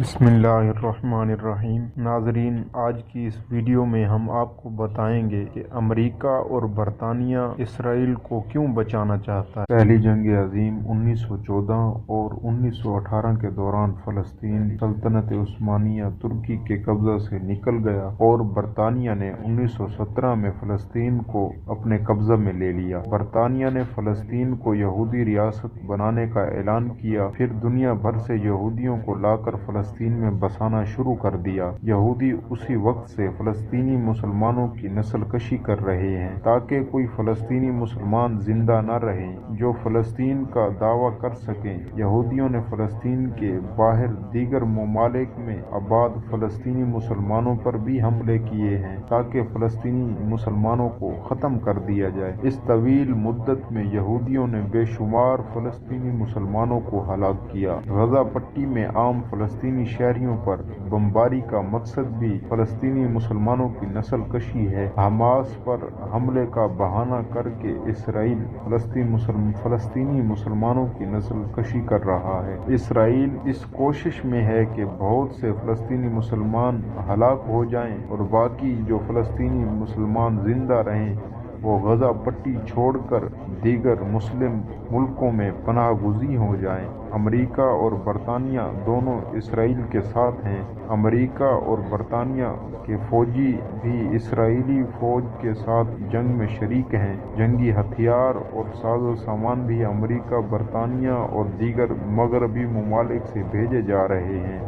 بسم اللہ الرحمن الرحیم۔ ناظرین، آج کی اس ویڈیو میں ہم آپ کو بتائیں گے کہ امریکہ اور برطانیہ اسرائیل کو کیوں بچانا چاہتا ہے۔ پہلی جنگ عظیم 1914 اور 1918 کے دوران فلسطین سلطنت عثمانیہ ترکی کے قبضہ سے نکل گیا اور برطانیہ نے 1917 میں فلسطین کو اپنے قبضہ میں لے لیا۔ برطانیہ نے فلسطین کو یہودی ریاست بنانے کا اعلان کیا، پھر دنیا بھر سے یہودیوں کو لا کر فلسطین میں بسانا شروع کر دیا۔ یہودی اسی وقت سے فلسطینی مسلمانوں کی نسل کشی کر رہے ہیں تاکہ کوئی فلسطینی مسلمان زندہ نہ رہے جو فلسطین کا دعویٰ کر سکیں۔ یہودیوں نے فلسطین کے باہر دیگر ممالک میں آباد فلسطینی مسلمانوں پر بھی حملے کیے ہیں تاکہ فلسطینی مسلمانوں کو ختم کر دیا جائے۔ اس طویل مدت میں یہودیوں نے بے شمار فلسطینی مسلمانوں کو ہلاک کیا۔ غزہ پٹی میں عام فلسطینی شہریوں پر بمباری کا مقصد بھی فلسطینی مسلمانوں کی نسل کشی ہے۔ حماس پر حملے کا بہانہ کر کے اسرائیل فلسطینی مسلمانوں کی نسل کشی کر رہا ہے۔ اسرائیل اس کوشش میں ہے کہ بہت سے فلسطینی مسلمان ہلاک ہو جائیں اور باقی جو فلسطینی مسلمان زندہ رہیں وہ غزہ پٹی چھوڑ کر دیگر مسلم ملکوں میں پناہ گزین ہو جائیں۔ امریکہ اور برطانیہ دونوں اسرائیل کے ساتھ ہیں۔ امریکہ اور برطانیہ کے فوجی بھی اسرائیلی فوج کے ساتھ جنگ میں شریک ہیں۔ جنگی ہتھیار اور ساز و سامان بھی امریکہ، برطانیہ اور دیگر مغربی ممالک سے بھیجے جا رہے ہیں۔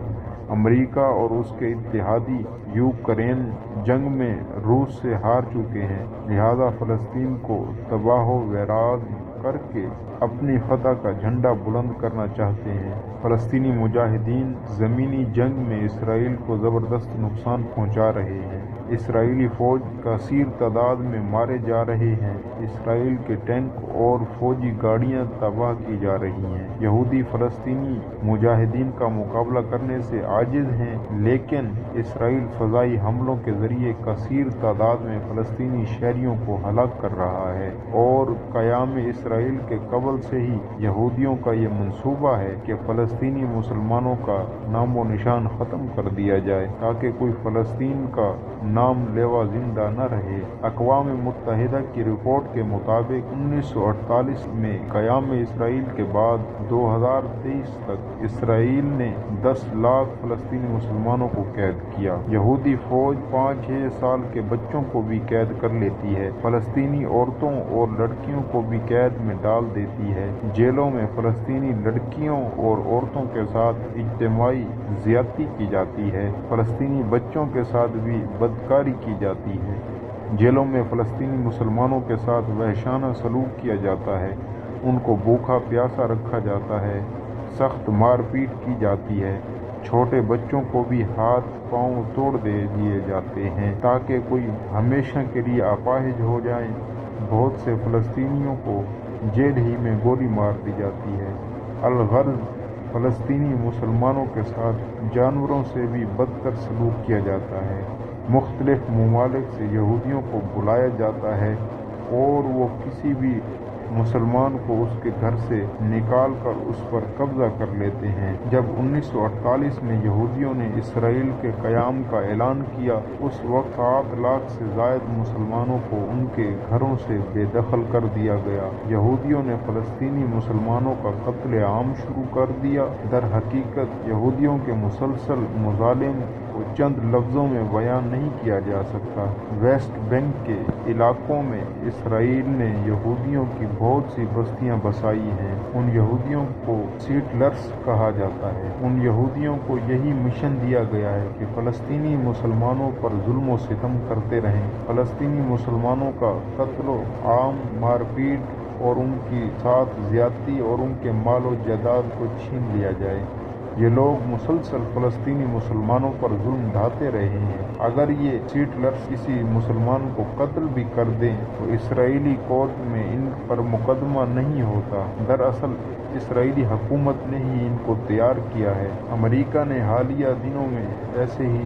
امریکہ اور اس کے اتحادی یوکرین جنگ میں روس سے ہار چکے ہیں، لہذا فلسطین کو تباہ و ویران کر کے اپنی فتح کا جھنڈا بلند کرنا چاہتے ہیں۔ فلسطینی مجاہدین زمینی جنگ میں اسرائیل کو زبردست نقصان پہنچا رہے ہیں۔ اسرائیلی فوج کثیر تعداد میں مارے جا رہے ہیں۔ اسرائیل کے ٹینک اور فوجی گاڑیاں تباہ کی جا رہی ہیں۔ یہودی فلسطینی مجاہدین کا مقابلہ کرنے سے عاجز ہیں، لیکن اسرائیل فضائی حملوں کے ذریعے کثیر تعداد میں فلسطینی شہریوں کو ہلاک کر رہا ہے، اور قیام اسرائیل کے قبل سے ہی یہودیوں کا یہ منصوبہ ہے کہ فلسطینی مسلمانوں کا نام و نشان ختم کر دیا جائے تاکہ کوئی فلسطین کا نام لیوا زندہ نہ رہے۔ اقوام متحدہ کی رپورٹ کے مطابق 1948 میں قیام اسرائیل کے بعد 2023 تک اسرائیل نے 10 لاکھ فلسطینی مسلمانوں کو قید کیا۔ یہودی فوج 5-6 سال کے بچوں کو بھی قید کر لیتی ہے، فلسطینی عورتوں اور لڑکیوں کو بھی قید میں ڈال دیتی ہے۔ جیلوں میں فلسطینی لڑکیوں اور عورتوں کے ساتھ اجتماعی زیادتی کی جاتی ہے، فلسطینی بچوں کے ساتھ بھی بدکاری کی جاتی ہے۔ جیلوں میں فلسطینی مسلمانوں کے ساتھ وحشیانہ سلوک کیا جاتا ہے، ان کو بھوکا پیاسا رکھا جاتا ہے، سخت مار پیٹ کی جاتی ہے، چھوٹے بچوں کو بھی ہاتھ پاؤں توڑ دیے جاتے ہیں تاکہ کوئی ہمیشہ کے لیے اپاہج ہو جائیں۔ بہت سے فلسطینیوں کو جیل ہی میں گولی مار دی جاتی ہے۔ الغرض فلسطینی مسلمانوں کے ساتھ جانوروں سے بھی بدتر سلوک کیا جاتا ہے۔ مختلف ممالک سے یہودیوں کو بلایا جاتا ہے اور وہ کسی بھی مسلمان کو اس کے گھر سے نکال کر اس پر قبضہ کر لیتے ہیں۔ جب 1948 میں یہودیوں نے اسرائیل کے قیام کا اعلان کیا، اس وقت 7 لاکھ سے زائد مسلمانوں کو ان کے گھروں سے بے دخل کر دیا گیا۔ یہودیوں نے فلسطینی مسلمانوں کا قتل عام شروع کر دیا۔ در حقیقت یہودیوں کے مسلسل مظالم کو چند لفظوں میں بیان نہیں کیا جا سکتا۔ ویسٹ بینک کے علاقوں میں اسرائیل نے یہودیوں کی بہت سی بستیاں بسائی ہیں۔ ان یہودیوں کو سیٹلرز کہا جاتا ہے۔ ان یہودیوں کو یہی مشن دیا گیا ہے کہ فلسطینی مسلمانوں پر ظلم و ستم کرتے رہیں، فلسطینی مسلمانوں کا قتل عام، مار پیٹ اور ان کی ساتھ زیادتی اور ان کے مال و جائیداد کو چھین لیا جائے۔ یہ لوگ مسلسل فلسطینی مسلمانوں پر ظلم ڈھاتے رہے ہیں۔ اگر یہ سیٹلرز کسی مسلمان کو قتل بھی کر دیں تو اسرائیلی کورٹ میں ان پر مقدمہ نہیں ہوتا۔ دراصل اسرائیلی حکومت نے ہی ان کو تیار کیا ہے۔ امریکہ نے حالیہ دنوں میں ایسے ہی